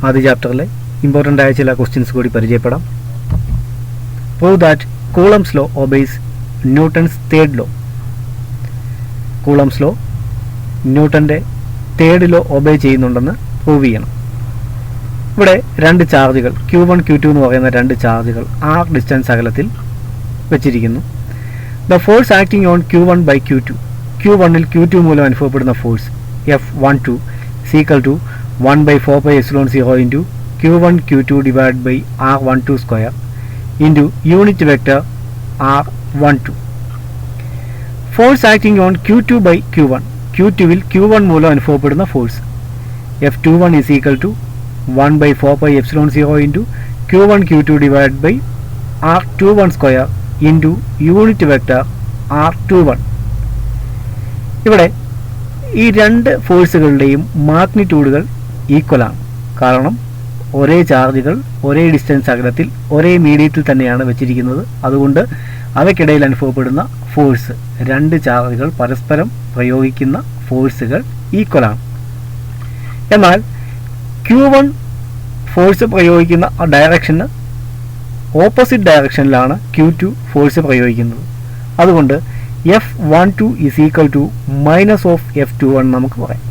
ആദ്യ ചാപ്റ്ററിലെ ഇമ്പോർട്ടൻ്റ് ആയ ചില ക്വസ്റ്റ്യൻസ് കൂടി പരിചയപ്പെടാം. Prove that Coulomb's law obeys Newton's third law. Coulomb's law ന്യൂട്ടൻ്റെ തേർഡ് ലോ ഒബേ ചെയ്യുന്നുണ്ടെന്ന് പ്രൂവ് ചെയ്യണം. ഇവിടെ രണ്ട് ചാർജുകൾ Q1 Q2 എന്ന് പറയുന്ന രണ്ട് ചാർജുകൾ r ഡിസ്റ്റൻസ് അകലത്തിൽ വെച്ചിരിക്കുന്നു. The force acting on Q1 by Q2, Q1ൽ Q2 മൂലം അനുഭവപ്പെടുന്ന force F12 equal to 1/4πε0 into Q1 Q2 divide by R12 square into unit vector R12. Force acting on Q2 by Q1, Q2വിൽ Q1 മൂലം അനുഭവപ്പെടുന്ന force F21 is equal to 1/4πε0 into Q1 Q2 divide by R21 square into unit vector R21. ഇവിടെ ഈ രണ്ട് ഫോഴ്സുകളുടെയും മാഗ്നിറ്റ്യൂഡുകൾ ഈക്വലാണ്. കാരണം ഒരേ ചാർജുകൾ ഒരേ ഡിസ്റ്റൻസ് അകലത്തിൽ ഒരേ മീഡിയത്തിൽ തന്നെയാണ് വെച്ചിരിക്കുന്നത്. അതുകൊണ്ട് അവയ്ക്കിടയിൽ അനുഭവപ്പെടുന്ന ഫോഴ്സ്, രണ്ട് ചാർജുകൾ പരസ്പരം പ്രയോഗിക്കുന്ന ഫോഴ്സുകൾ ഈക്വലാണ്. എന്നാൽ Q1 ഫോഴ്സ് പ്രയോഗിക്കുന്ന ഡയറക്ഷന് ഓപ്പോസിറ്റ് ഡയറക്ഷനിലാണ് Q2 ഫോഴ്സ് പ്രയോഗിക്കുന്നത്. അതുകൊണ്ട് F12 is equal to minus of F21 നമുക്ക് പറയാം.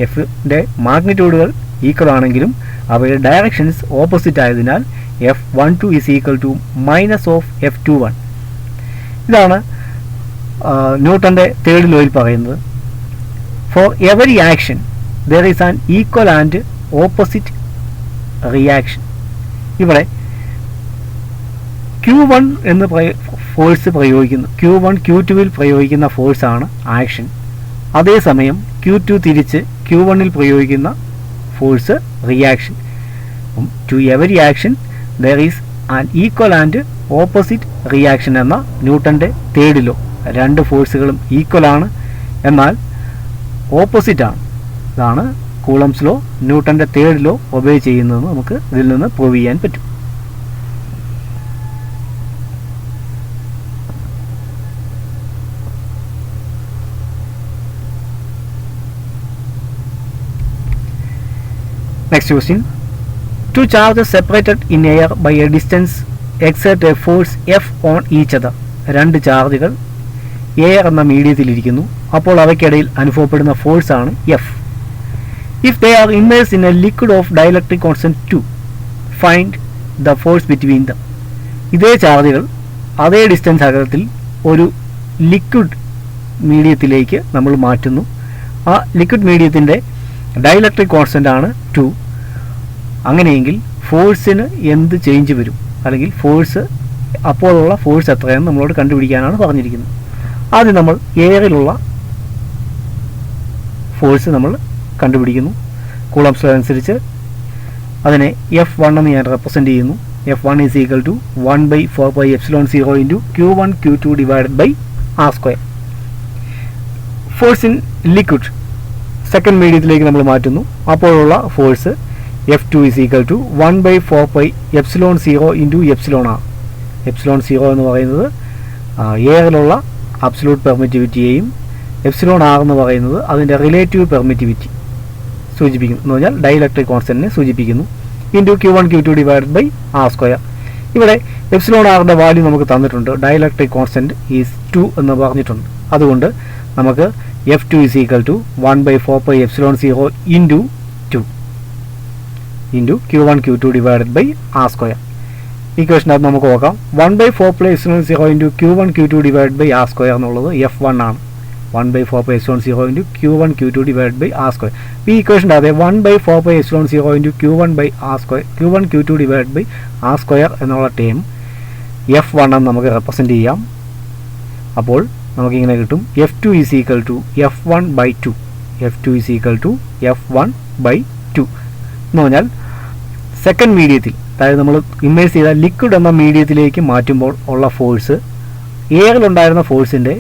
എഫിൻ്റെ മാഗ്നിറ്റ്യൂഡുകൾ ഈക്വൽ ആണെങ്കിലും അവയുടെ ഡയറക്ഷൻസ് ഓപ്പോസിറ്റ് ആയതിനാൽ F12 is equal to minus of F21. ഇതാണ് ന്യൂട്ടൻ്റെ തേർഡ് ലോയിൽ പറയുന്നത്. For every action there is an equal and opposite reaction. ഇവിടെ Q1 എന്ന് ഫോഴ്സ് പ്രയോഗിക്കുന്നു, Q1 Q2വിൽ പ്രയോഗിക്കുന്ന ഫോഴ്സാണ് ആക്ഷൻ. അതേസമയം Q2 തിരിച്ച് Q1ൽ പ്രയോഗിക്കുന്ന force reaction. To every action there is an equal and opposite reaction എന്ന ന്യൂട്ടൻ്റെ തേർഡ് ലോ. രണ്ട് ഫോഴ്സുകളും ഈക്വലാണ്, എന്നാൽ ഓപ്പോസിറ്റാണ്. ഇതാണ് കൂളംസ് ലോ, ന്യൂട്ടൻ്റെ തേർഡ് ലോ ഒബേ ചെയ്യുന്നതെന്ന് നമുക്ക് ഇതിൽ നിന്ന് പ്രൂവ് ചെയ്യാൻ പറ്റും. Next question. Two charges separated in air by a distance exert a force F on each other. രണ്ട് ചാർജുകൾ എയർ എന്ന മീഡിയത്തിലിരിക്കുന്നു. അപ്പോൾ അവയ്ക്കിടയിൽ അനുഭവപ്പെടുന്ന ഫോഴ്സാണ് F. If they are immersed in a liquid of dielectric constant 2, find the force between them. ഇതേ ചാർജുകൾ അതേ distance അകലത്തിൽ ഒരു ലിക്വിഡ് മീഡിയത്തിലേക്ക് നമ്മൾ മാറ്റുന്നു. ആ ലിക്വിഡ് മീഡിയത്തിൻ്റെ ഡയലക്ട്രിക് കോൺസ്റ്റൻ്റ് ആണ് 2. അങ്ങനെയെങ്കിൽ ഫോഴ്സിന് എന്ത് ചേഞ്ച് വരും, അല്ലെങ്കിൽ ഫോഴ്സ് അപ്പോഴുള്ള ഫോഴ്സ് എത്രയെന്ന് നമ്മളോട് കണ്ടുപിടിക്കാനാണ് പറഞ്ഞിരിക്കുന്നത്. ആദ്യം നമ്മൾ എയറിലുള്ള ഫോഴ്സ് നമ്മൾ കണ്ടുപിടിക്കുന്നു. കൂളംസ് ലോ അനുസരിച്ച് അതിനെ F1 എന്ന് ഞാൻ റെപ്രസെൻ്റ് ചെയ്യുന്നു. F1 is equal to 1/4πε0 into Q1 Q2 divided by R square. Force in liquid second മീഡിയത്തിലേക്ക് നമ്മൾ മാറ്റുന്നു. അപ്പോഴുള്ള force F2 is equal to 1/4πε0 into epsilon R. Epsilon 0 എന്ന് പറയുന്നത് എയറിലുള്ള അബ്സലൂട്ട് പെർമിറ്റിവിറ്റിയെയും എപ്സിലോൺ R എന്ന് പറയുന്നത് അതിൻ്റെ റിലേറ്റീവ് പെർമിറ്റിവിറ്റി സൂചിപ്പിക്കുന്നു, എന്ന് പറഞ്ഞാൽ ഡൈലക്ട്രിക് കോൺസ്റ്റൻറ്റിനെ സൂചിപ്പിക്കുന്നു. Into Q1 Q2 divided by R square. ഇവിടെ എപ്സിലോൺ ആറിൻ്റെ വാല്യൂ നമുക്ക് തന്നിട്ടുണ്ട്. ഡൈലക്ട്രിക് കോൺസ്റ്റൻറ്റ് ഈസ് 2 എന്ന് പറഞ്ഞിട്ടുണ്ട്. അതുകൊണ്ട് നമുക്ക് F2 is equal to 1/4πε0 into 2 into Q1 Q2 divided by R square. ഇക്വേഷനകത്ത് നമുക്ക് നോക്കാം. 1/4πε0 into Q1 Q2 divide by R square എന്നുള്ളത് F1 ആണ്. 1/4πε0 into Q1 Q2 divide by R square. ഈ ഇക്വേഷൻ്റെ അതെ 1/4πε0 into Q1 by R square, Q1 Q2 divide by R square എന്നുള്ള term F1 എന്ന് നമുക്ക് റെപ്രസെൻ്റ് ചെയ്യാം. അപ്പോൾ നമുക്കിങ്ങനെ കിട്ടും F2 is equal to F1/2. F2 is equal to F1/2 എന്ന് പറഞ്ഞാൽ സെക്കൻഡ് മീഡിയത്തിൽ, അതായത് നമ്മൾ ഇമേഴ്സ് ചെയ്ത ലിക്വിഡ് എന്ന മീഡിയത്തിലേക്ക് മാറ്റുമ്പോൾ ഉള്ള ഫോഴ്സ് എയറിലുണ്ടായിരുന്ന ഫോഴ്സിൻ്റെ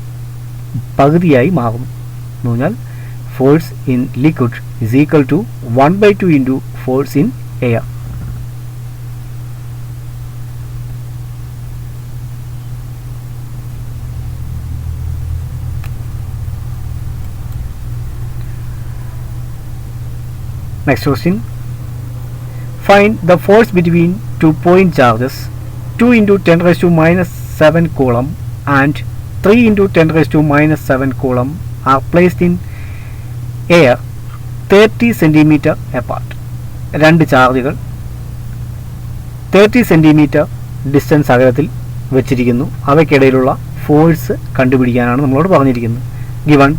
പകുതിയായി മാറുന്നു. എന്ന് പറഞ്ഞാൽ force in liquid is equal to 1/2 into force in air. Next question. Find the force between 2 point charges 2 into 10 raised to minus 7 coulomb and 3 into 10 raised to minus 7 coulomb are placed in air 30 centimeter apart. രണ്ട് ചാർജുകൾ 30 centimetre distance അകലത്തിൽ വെച്ചിരിക്കുന്നു. അവയ്ക്കിടയിലുള്ള force കണ്ടുപിടിക്കാനാണ് നമ്മളോട് പറഞ്ഞിരിക്കുന്നത്. Given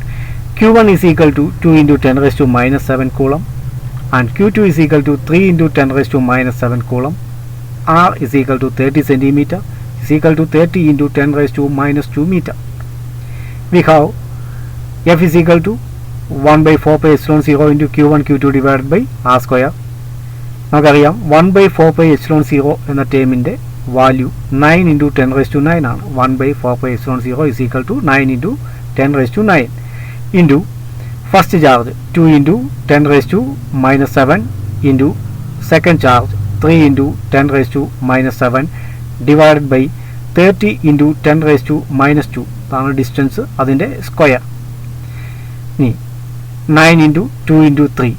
Q1 is equal to 2 into 10 raised to minus 7 coulomb and Q2 is equal to 3 into 10 raised to minus 7 coulomb. R is equal to 30 centimeter is equal to 30 into 10 raised to minus 2 meter. We have F is equal to 1 by 4 pi epsilon 0 into Q1 Q2 divided by R square. നമുക്കറിയാം 1 by 4 pi epsilon 0 എന്ന ടേമിൻ്റെ value 9 into 10 raised to 9 ആണ്. 1 by 4 pi epsilon 0 is equal to 9 into 10 raised to 9 into first charge 2 into 10 raised to minus 7 into second charge 3 into 10 raised to minus 7 divided by 30 into 10 raised to minus 2 അതാണ് distance, അതിൻ്റെ square. ഇനി 9 into 2 into 3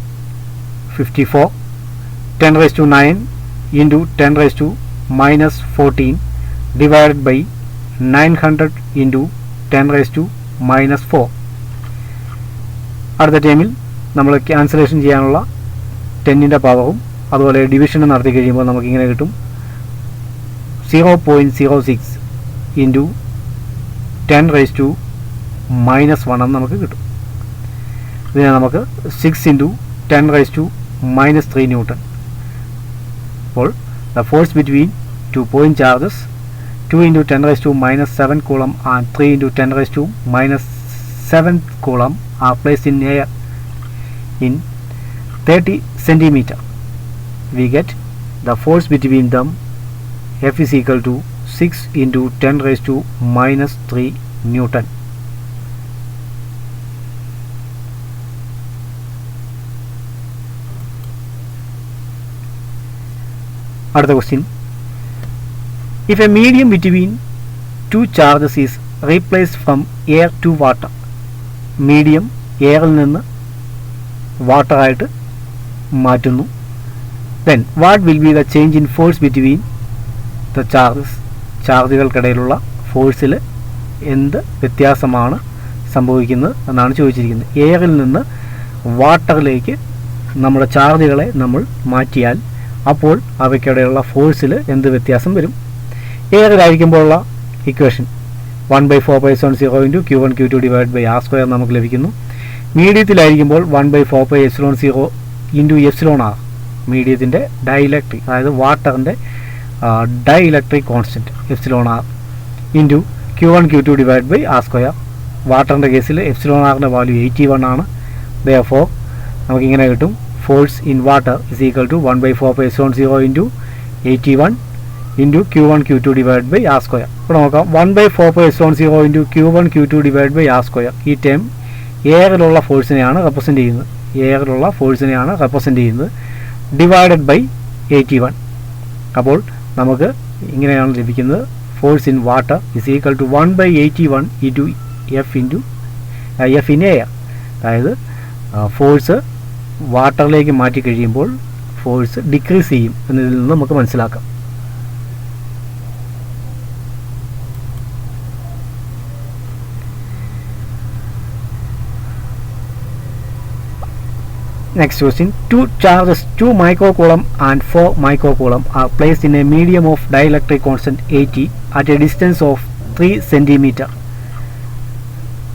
54 10 raised to 9 into 10 raised to minus 14 divided by 900 into 10 raised to minus 4. അടുത്ത ടൈമിൽ നമ്മൾ cancellation ചെയ്യാനുള്ള 10ൻ്റെ പവറും അതുപോലെ ഡിവിഷനും നടത്തി കഴിയുമ്പോൾ നമുക്കിങ്ങനെ കിട്ടും 0.06 ഇൻറ്റു 10 റൈസ് ടു മൈനസ് 1 എന്ന് നമുക്ക് കിട്ടും. ഇതിനെ നമുക്ക് 6 into 10 raise to minus 3 newton. അപ്പോൾ the force between 2 point charges 2 into 10 raised to minus 7 coulomb and 3 into 10 raised to minus 7 coulomb are placed in air in 30 centimeter. We get the force between them. F is equal to 6 into 10 raised to minus 3 Newton. Another question. If a medium between two charges is replaced from air to water, medium എയറിൽ നിന്ന് water ആയിട്ട് മാറ്റുന്നു, then what will be the change in force between the charges? ചാർജുകൾക്കിടയിലുള്ള ഫോഴ്സിൽ എന്ത് വ്യത്യാസമാണ് സംഭവിക്കുന്നത് എന്നാണ് ചോദിച്ചിരിക്കുന്നത്. എയറിൽ നിന്ന് വാട്ടറിലേക്ക് നമ്മുടെ ചാർജുകളെ നമ്മൾ മാറ്റിയാൽ അപ്പോൾ അവയ്ക്കിടയിലുള്ള ഫോഴ്സിൽ എന്ത് വ്യത്യാസം വരും? എയറിലായിരിക്കുമ്പോഴുള്ള equation 1 by 4 pi epsilon 0 into Q1 Q2 divided by R square നമുക്ക് ലഭിക്കുന്നു. മീഡിയത്തിലായിരിക്കുമ്പോൾ 1 by 4 pi epsilon 0 into epsilon R, മീഡിയത്തിൻ്റെ ഡൈഇലക്ട്രിക്, അതായത് വാട്ടറിൻ്റെ dielectric constant epsilon R into Q1 Q2 divided by R square. വാട്ടറിൻ്റെ കേസിൽ എപ്സിലോൺ ആറിൻ്റെ വാല്യൂ 81 ആണ്. therefore നമുക്കിങ്ങനെ കിട്ടും force in water is equal to 1 by 4 pi epsilon 0 into 81 into Q1 Q2 divided by R square. ഇപ്പോൾ നോക്കാം 1 by 4 pi epsilon 0 into Q1 Q2 divided by R square. ഈ term എയറിലുള്ള ഫോഴ്സിനെയാണ് represent ചെയ്യുന്നത്, എയറിലുള്ള ഫോഴ്സിനെയാണ് റെപ്രസെൻ്റ് ചെയ്യുന്നത്, ഡിവൈഡഡ് ബൈ 81. അപ്പോൾ നമുക്ക് ഇങ്ങനെയാണ് ലഭിക്കുന്നത് force in water is equal to 1 by 81 into F in air. അതായത് ഫോഴ്സ് വാട്ടറിലേക്ക് മാറ്റി കഴിയുമ്പോൾ ഫോഴ്സ് ഡിക്രീസ് ചെയ്യും എന്നതിൽ നിന്ന് നമുക്ക് മനസ്സിലാക്കാം. Next question. Two charges 2 microcoulomb and 4 microcoulomb are placed in a medium of dielectric constant 80 at a distance of 3 centimeter.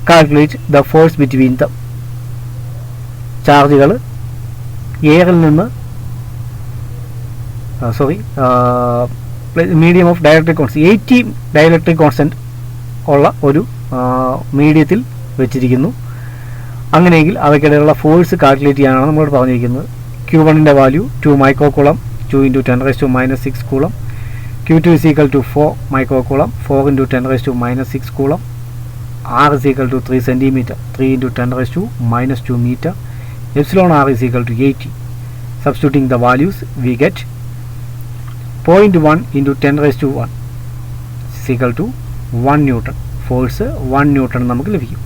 Calculate the force between them. ചാർജുകൾ എയറിൽ നിന്ന് medium of dielectric constant 80 dielectric constant ഉള്ള ഒരു മീഡിയത്തിൽ വെച്ചിരിക്കുന്നു. അങ്ങനെയെങ്കിൽ അവയ്ക്കിടയിലുള്ള force calculate ചെയ്യാനാണ് നമ്മളോട് പറഞ്ഞിരിക്കുന്നത്. Q1ൻ്റെ value 2 microcoulomb 2 into 10 raised to minus 6 coulomb. Q2 is equal to 4 microcoulomb 4 into 10 raised to minus 6 coulomb. R is equal to 3 centimeter 3 into 10 raised to minus 2 meter. Epsilon R is equal to 80. Substituting the values, we get 0.1 into 10 raised to 1 is equal to 1 Newton. Force 1 newton നമുക്ക് ലഭിക്കും.